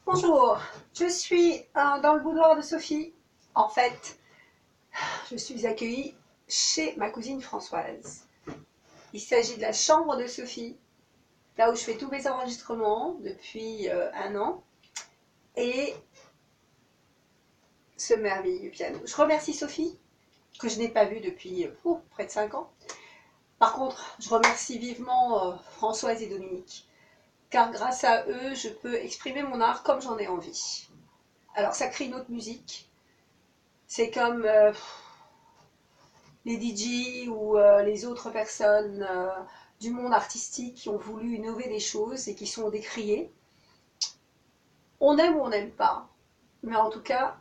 Bonjour, je suis dans le boudoir de Sophie. En fait, je suis accueillie chez ma cousine Françoise. Il s'agit de la chambre de Sophie, là où je fais tous mes enregistrements depuis un an, et ce merveilleux piano. Je remercie Sophie, que je n'ai pas vue depuis près de 5 ans. Par contre, je remercie vivement Françoise et Dominique, car grâce à eux, je peux exprimer mon art comme j'en ai envie. Alors ça crée une autre musique. C'est comme les DJ ou les autres personnes du monde artistique qui ont voulu innover des choses et qui sont décriées. On aime ou on n'aime pas, mais en tout cas,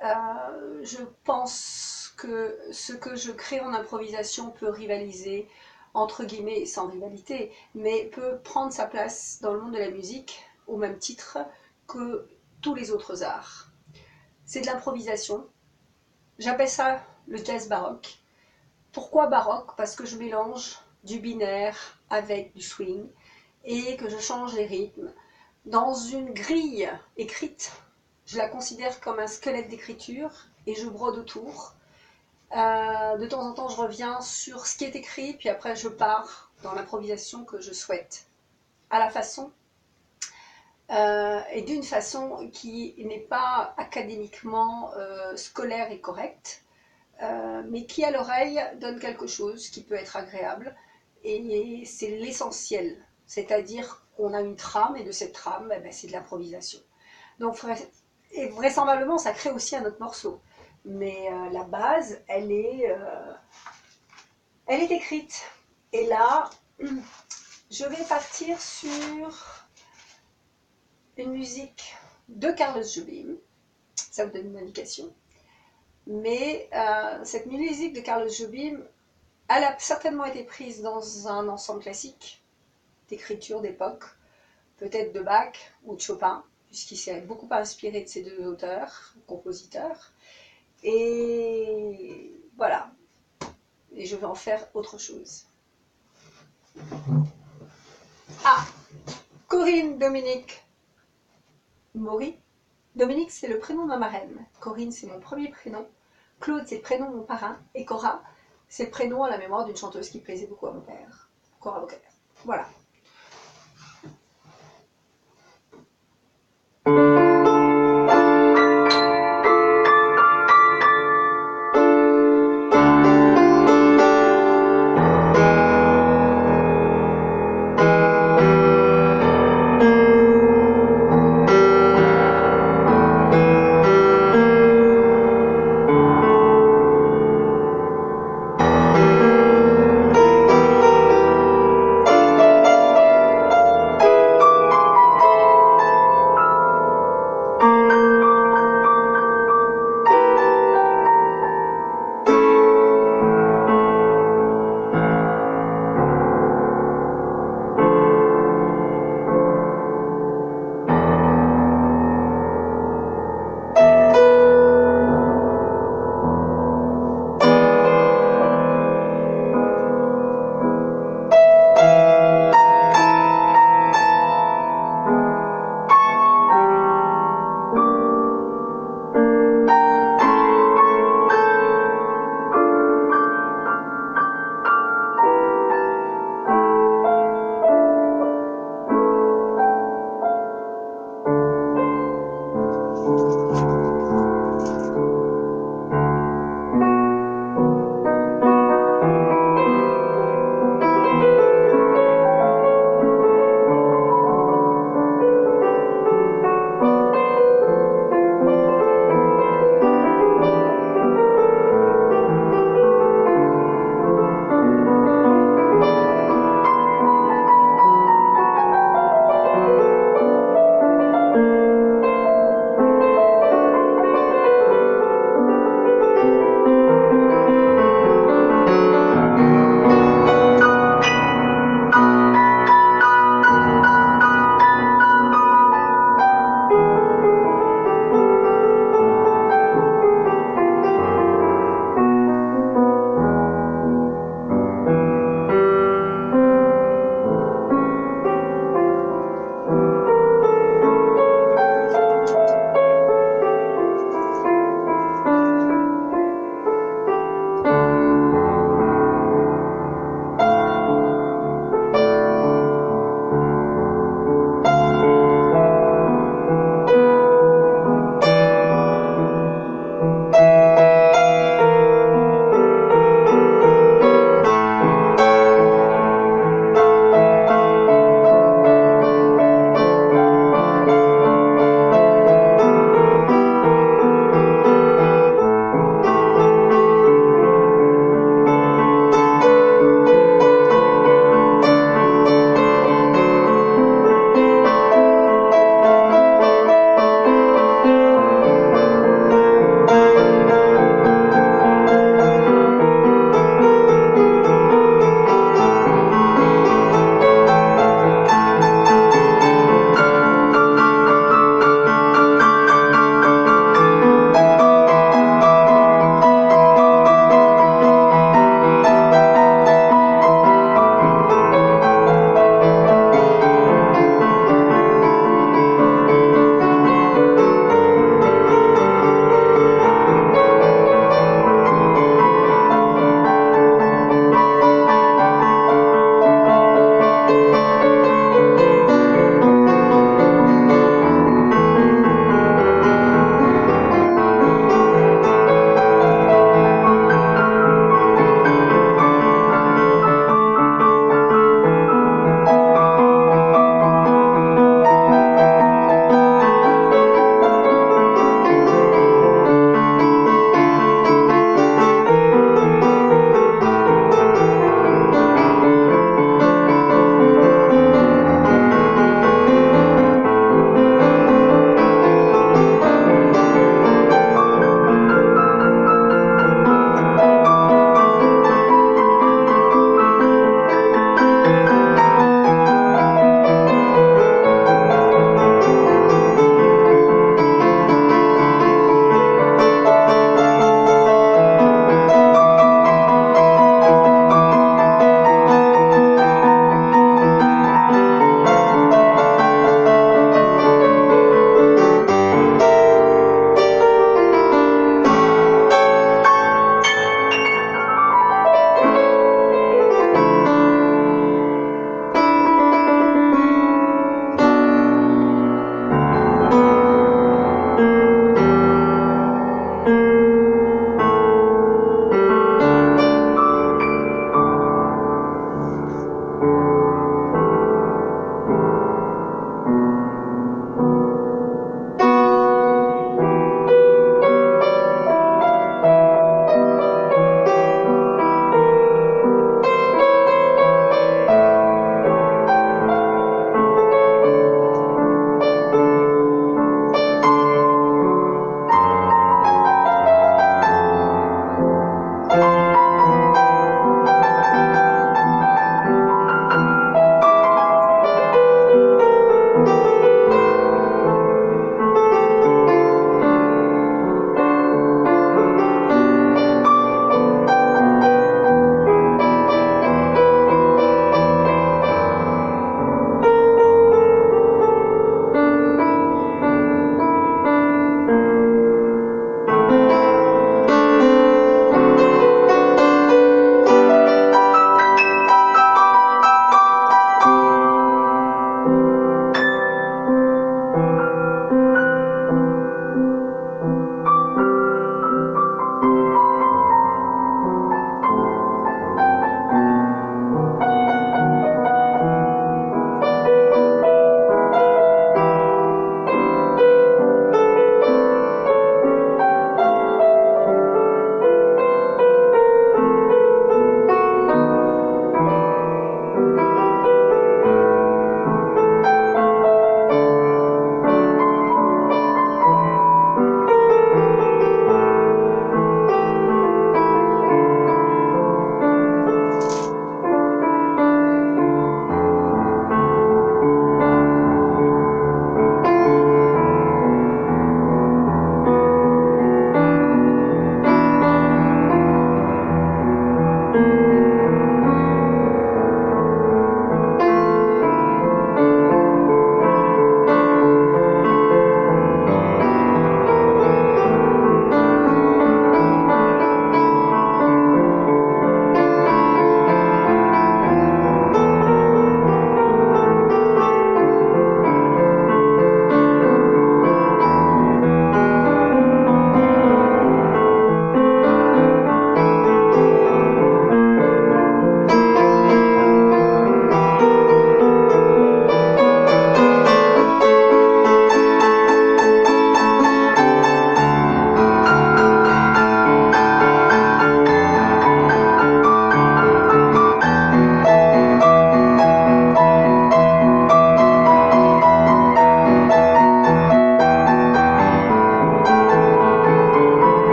je pense que ce que je crée en improvisation peut rivaliser, entre guillemets, sans rivalité, mais peut prendre sa place dans le monde de la musique au même titre que tous les autres arts. C'est de l'improvisation. J'appelle ça le jazz baroque. Pourquoi baroque? Parce que je mélange du binaire avec du swing et que je change les rythmes. Dans une grille écrite, je la considère comme un squelette d'écriture et je brode autour. De temps en temps, je reviens sur ce qui est écrit, puis après, je pars dans l'improvisation que je souhaite. À la façon, et d'une façon qui n'est pas académiquement scolaire et correcte, mais qui à l'oreille donne quelque chose qui peut être agréable, et c'est l'essentiel, c'est-à-dire qu'on a une trame, et de cette trame, c'est de l'improvisation. Donc et vraisemblablement, ça crée aussi un autre morceau, mais la base, elle est écrite. Et là, je vais partir sur une musique de Carlos Jobim, ça vous donne une indication. Mais cette musique de Carlos Jobim, elle a certainement été prise dans un ensemble classique d'écriture d'époque, peut-être de Bach ou de Chopin, puisqu'il s'est beaucoup inspiré de ces deux auteurs, compositeurs. Et voilà. Et je vais en faire autre chose. Ah, Corinne Dominique Maury. Dominique, c'est le prénom de ma marraine. Corinne, c'est mon premier prénom. Claude, c'est le prénom de mon parrain. Et Cora, c'est le prénom à la mémoire d'une chanteuse qui plaisait beaucoup à mon père. Cora Bocquer. Voilà.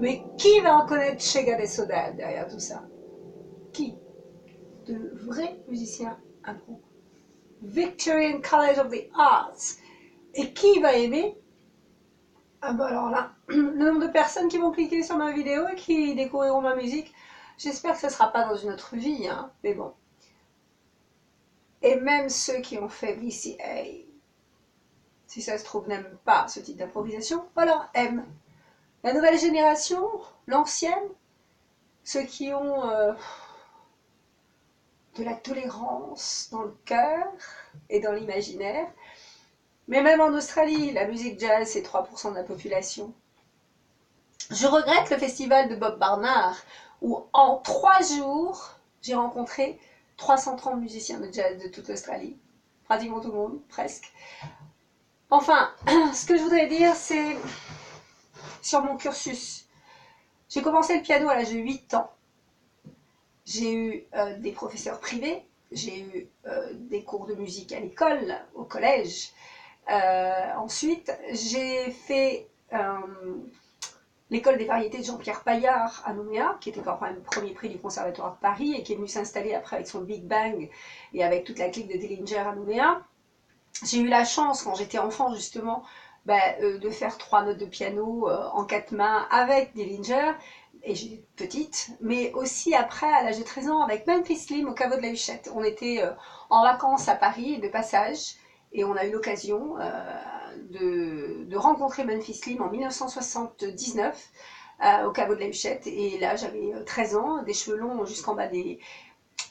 Mais qui va reconnaître Chega et Soda derrière tout ça? Qui? De vrais musiciens impro. Victorian College of the Arts. Et qui va aimer? Ah bah alors là, le nombre de personnes qui vont cliquer sur ma vidéo et qui découvriront ma musique, j'espère que ce ne sera pas dans une autre vie, hein, mais bon. Et même ceux qui ont fait VCA, si ça se trouve, n'aiment pas ce type d'improvisation, ou alors aiment. La nouvelle génération, l'ancienne, ceux qui ont de la tolérance dans le cœur et dans l'imaginaire. Mais même en Australie, la musique jazz, c'est 3% de la population. Je regrette le festival de Bob Barnard, où en 3 jours, j'ai rencontré 330 musiciens de jazz de toute l'Australie. Pratiquement tout le monde, presque. Enfin, ce que je voudrais dire, c'est sur mon cursus. J'ai commencé le piano à l'âge de 8 ans. J'ai eu des professeurs privés, j'ai eu des cours de musique à l'école, au collège. Ensuite, j'ai fait l'école des variétés de Jean-Pierre Paillard à Nouméa, qui était quand même le premier prix du Conservatoire de Paris et qui est venu s'installer après avec son Big Bang et avec toute la clique de Dillinger à Nouméa. J'ai eu la chance, quand j'étais enfant justement, de faire 3 notes de piano en 4 mains avec Dillinger, et j'étais petite, mais aussi après, à l'âge de 13 ans, avec Memphis Slim au caveau de la Huchette. On était en vacances à Paris, de passage, et on a eu l'occasion de rencontrer Memphis Slim en 1979 au caveau de la Huchette. Et là, j'avais 13 ans, des cheveux longs jusqu'en bas des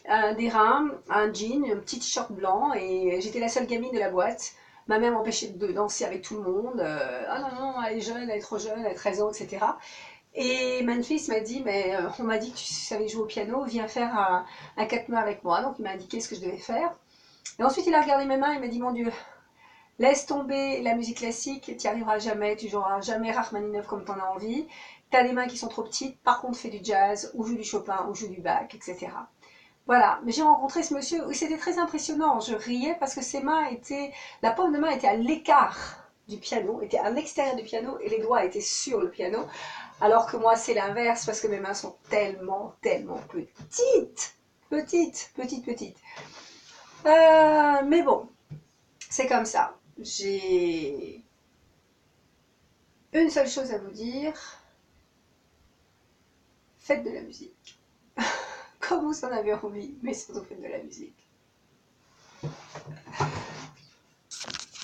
reins, un jean, un petit t-shirt blanc, et j'étais la seule gamine de la boîte. Ma mère m'empêchait de danser avec tout le monde. Ah non, non, elle est jeune, elle est trop jeune, elle a 13 ans, etc. Et Memphis m'a dit, mais on m'a dit que tu savais jouer au piano, viens faire un 4 mains avec moi. Donc il m'a indiqué ce que je devais faire. Et ensuite il a regardé mes mains et m'a dit, mon Dieu, laisse tomber la musique classique, tu n'y arriveras jamais, tu joueras jamais Rachmaninoff comme tu en as envie. Tu as des mains qui sont trop petites, par contre fais du jazz, ou joue du Chopin, ou joue du Bach, etc. Voilà, mais j'ai rencontré ce monsieur, et c'était très impressionnant, je riais parce que ses mains étaient, la paume de main était à l'écart du piano, était à l'extérieur du piano, et les doigts étaient sur le piano. Alors que moi, c'est l'inverse, parce que mes mains sont tellement, tellement petites. Petites, petites, petites. Mais bon, c'est comme ça. J'ai une seule chose à vous dire. Faites de la musique. Comme vous en avez envie, mais surtout faites de la musique.